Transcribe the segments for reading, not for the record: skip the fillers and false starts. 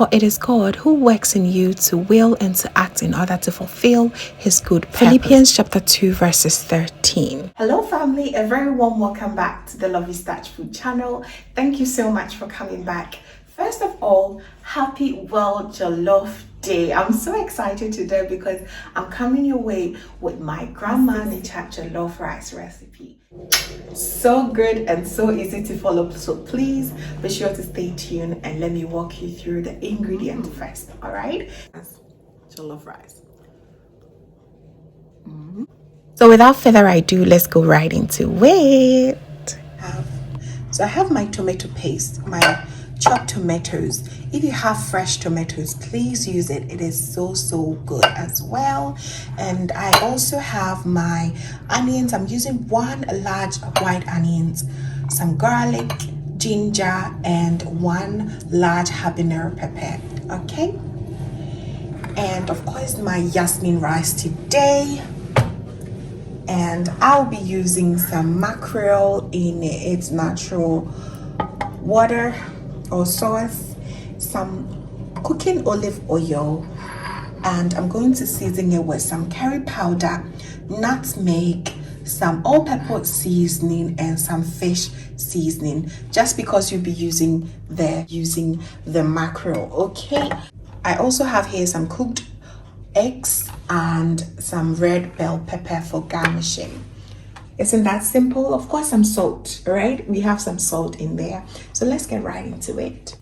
For it is God who works in you to will and to act in order to fulfill his good purpose. Philippians chapter 2 verses 13. Hello family, a very warm welcome back to the Lovey Starch Food channel. Thank you so much for coming back. First of all, happy World Jollof Day. I'm so excited today because I'm coming your way with my grandma's jollof rice recipe. So good and so easy to follow, so please be sure to stay tuned and let me walk you through the ingredients first. All right, jollof rice. So without further ado, let's go right into it. So I have my tomato paste, my chopped tomatoes. If you have fresh tomatoes, please use it. It is so good as well. And I also have my onions. I'm using 1 large white onions, some garlic, ginger, and 1 large habanero pepper. Okay, and of course my jasmine rice today. And I'll be using some mackerel in its natural water or sauce, some cooking olive oil, and I'm going to season it with some curry powder, nutmeg, some all-purpose seasoning, and some fish seasoning, just because you'll be using the mackerel. Okay, I also have here some cooked eggs and some red bell pepper for garnishing. Isn't that simple? Of course, some salt, right? We have some salt in there. So let's get right into it.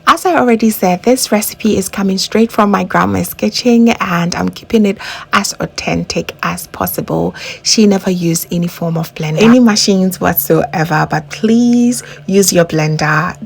As I already said, this recipe is coming straight from my grandma's kitchen and I'm keeping it as authentic as possible. She never used any form of blender, any machines whatsoever, but please use your blender.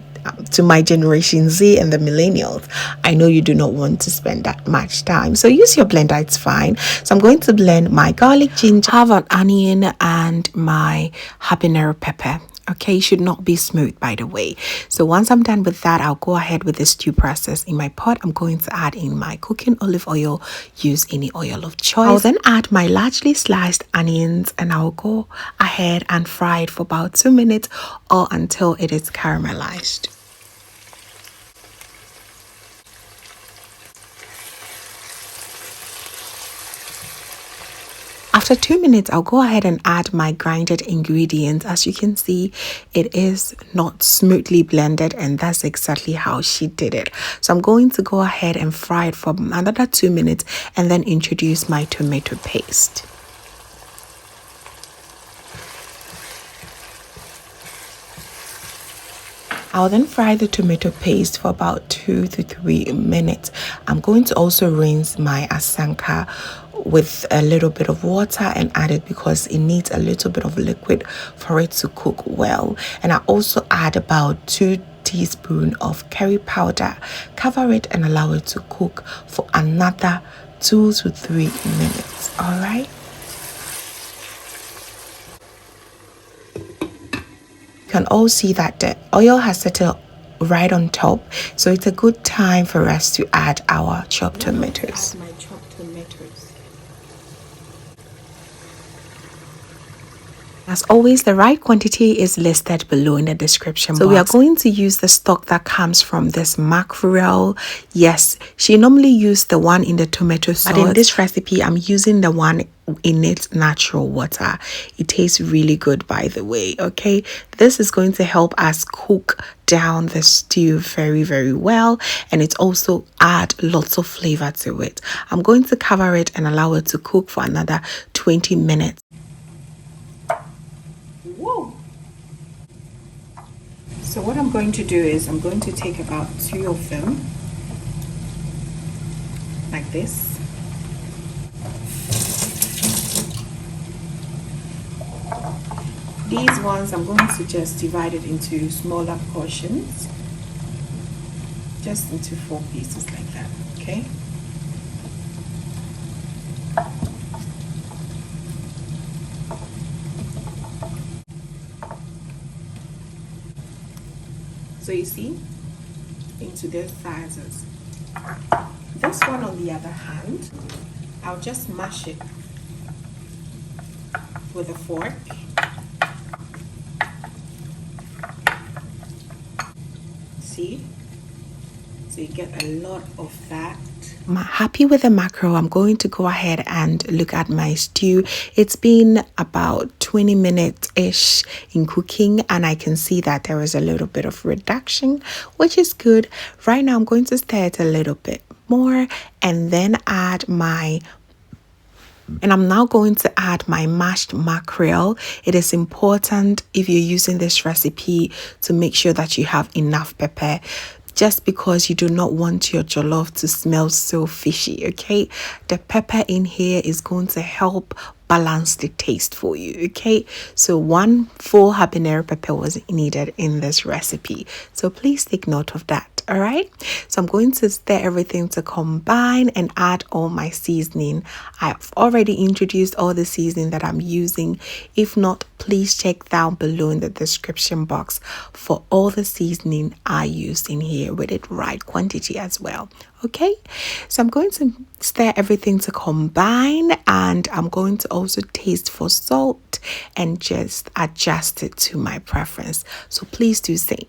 To my generation Z and the millennials, I know you do not want to spend that much time, so use your blender, it's fine. So I'm going to blend my garlic, ginger, half an onion, and my habanero pepper. Okay, it should not be smooth, by the way. So once I'm done with that, I'll go ahead with the stew process. In my pot, I'm going to add in my cooking olive oil. Use any oil of choice. I'll then add my largely sliced onions and I'll go ahead and fry it for about 2 minutes or until it is caramelized. After 2 minutes, I'll go ahead and add my grinded ingredients. As you can see, it is not smoothly blended, and that's exactly how she did it. So I'm going to go ahead and fry it for another 2 minutes and then introduce my tomato paste. I'll then fry the tomato paste for about 2 to 3 minutes. I'm going to also rinse my asanka with a little bit of water and add it because it needs a little bit of liquid for it to cook well. And I also add about 2 teaspoons of curry powder. Cover it and allow it to cook for another 2 to 3 minutes. All right. You can all see that the oil has settled right on top, so it's a good time for us to add our chopped tomatoes. Add my chopped tomatoes. As always, the right quantity is listed below in the description box. So we are going to use the stock that comes from this mackerel. Yes, she normally used the one in the tomato sauce, but in this recipe, I'm using the one in its natural water. It tastes really good, by the way. Okay, this is going to help us cook down the stew very well, and it's also add lots of flavor to it. I'm going to cover it and allow it to cook for another 20 minutes. Whoa. So what I'm going to do is I'm going to take about 2 of them like this. These ones I'm going to just divide it into smaller portions, just into 4 pieces like that. Okay. So you see, into their sizes. This one on the other hand, I'll just mash it with a fork. See? So you get a lot of that. I'm happy with the mackerel. I'm going to go ahead and look at my stew. It's been about 20 minutes-ish in cooking, and I can see that there is a little bit of reduction, which is good. Right now, I'm going to stir it a little bit more and then I'm now going to add my mashed mackerel. It is important if you're using this recipe to make sure that you have enough pepper, just because you do not want your jollof to smell so fishy, okay? The pepper in here is going to help balance the taste for you, okay? So 1 full habanero pepper was needed in this recipe, so please take note of that. All right, so I'm going to stir everything to combine and add all my seasoning. I've already introduced all the seasoning that I'm using. If not, please check down below in the description box for all the seasoning I used in here with it right quantity as well. Okay, so I'm going to stir everything to combine, and I'm going to also taste for salt and just adjust it to my preference. So please do say.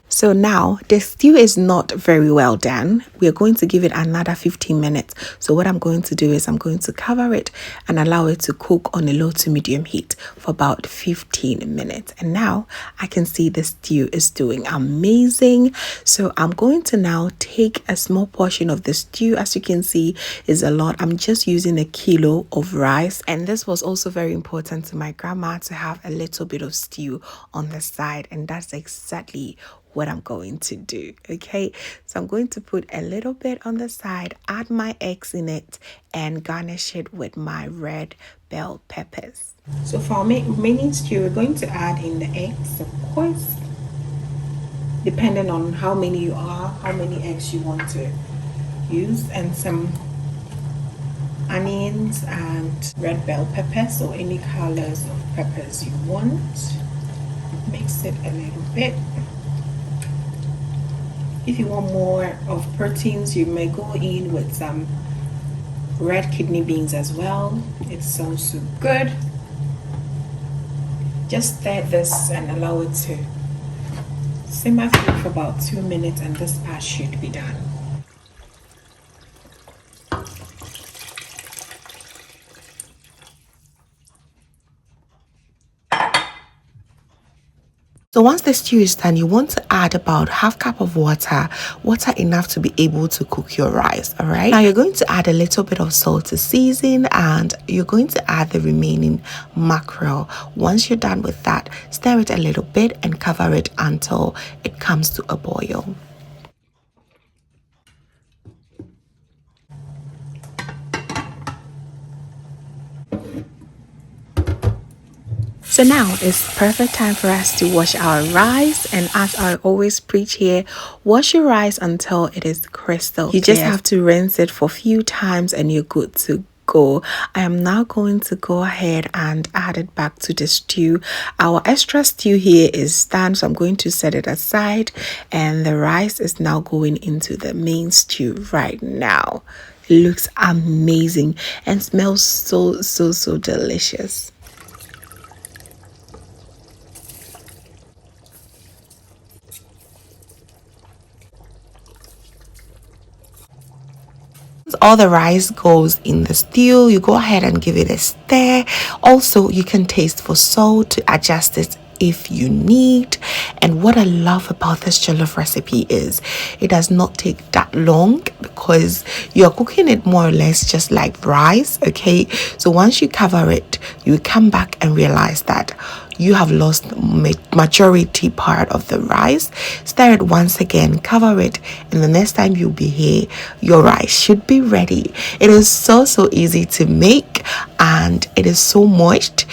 So now the stew is not very well done. We are going to give it another 15 minutes. So what I'm going to do is I'm going to cover it and allow it to cook on a low to medium heat for about 15 minutes. And now I can see the stew is doing amazing. So I'm going to now take a small portion of the stew. As you can see, is a lot. I'm just using 1 kilo of rice. And this was also very important to my grandma, to have a little bit of stew on the side. And that's exactly what I'm going to do. Okay, so I'm going to put a little bit on the side, add my eggs in it, and garnish it with my red bell peppers. So for our remaining stew, we're going to add in the eggs, of course, depending on how many you are, how many eggs you want to use, and some onions and red bell peppers, or any colors of peppers you want. Mix it a little bit. If you want more of proteins, you may go in with some red kidney beans as well. It's also good. Just stir this and allow it to simmer for about 2 minutes, and this part should be done. So once the stew is done, you want to add about ½ cup of water enough to be able to cook your rice. All right, now you're going to add a little bit of salt to season, and you're going to add the remaining mackerel. Once you're done with that, stir it a little bit and cover it until it comes to a boil. So now it's perfect time for us to wash our rice, and as I always preach here, wash your rice until it is crystal clear. You just have to rinse it for a few times and you're good to go. I am now going to go ahead and add it back to the stew. Our extra stew here is done, so I'm going to set it aside, and the rice is now going into the main stew right now. It looks amazing and smells so delicious. All the rice goes in the stew, you go ahead and give it a stir. Also, you can taste for salt to adjust it if you need. And what I love about this jollof recipe is it does not take that long, because you're cooking it more or less just like rice. Okay, so once you cover it, you come back and realize that you have lost majority part of the rice. Stir it once again, cover it, and the next time you'll be here, your rice should be ready. It is so easy to make, and it is so moist.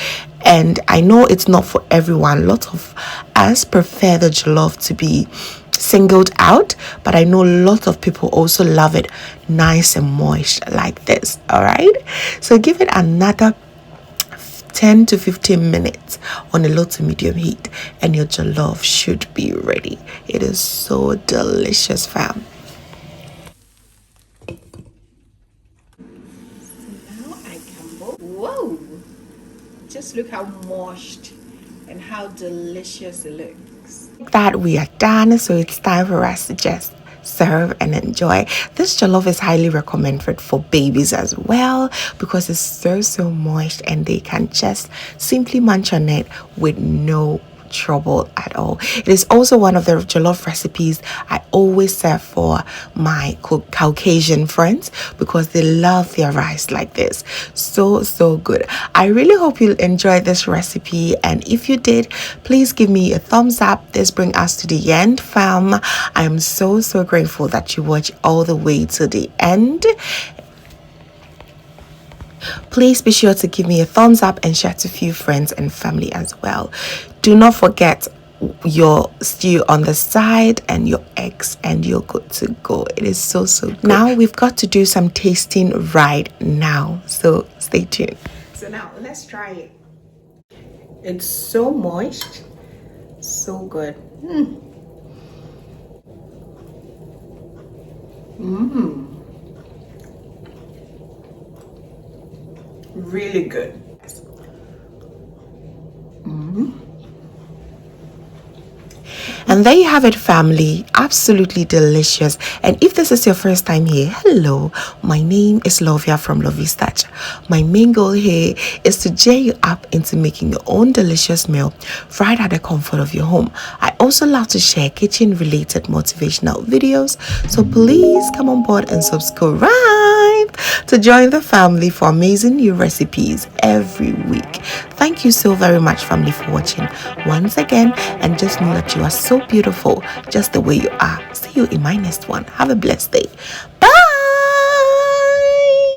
And I know it's not for everyone. A lot of us prefer the jollof to be singled out, but I know a lot of people also love it nice and moist like this. All right, so give it another 10 to 15 minutes on a low to medium heat, and your jollof should be ready. It is so delicious, fam. Just look how moist and how delicious it looks. That we are done, so it's time for us to just serve and enjoy. This jollof is highly recommended for babies as well because it's so moist and they can just simply munch on it with no trouble at all. It is also one of the jollof recipes I always serve for my Caucasian friends because they love their rice like this. So good. I really hope you enjoyed this recipe, and if you did, please give me a thumbs up. This brings us to the end, fam. I am so grateful that you watch all the way to the end. Please be sure to give me a thumbs up and share to a few friends and family as well. Do not forget your stew on the side and your eggs, and you're good to go. It is so good. Now we've got to do some tasting right now, so stay tuned. So now let's try it. It's so moist, so good. Really good. And there you have it, family. Absolutely delicious. And if this is your first time here, hello, my name is Lovia from Lovey's Touch. My main goal here is to cheer you up into making your own delicious meal right at the comfort of your home. I also love to share kitchen related motivational videos, so please come on board and subscribe to join the family for amazing new recipes every week. Thank you so very much, family, for watching once again, and just know that you are so beautiful just the way you are. See you in my next one. Have a blessed day. Bye.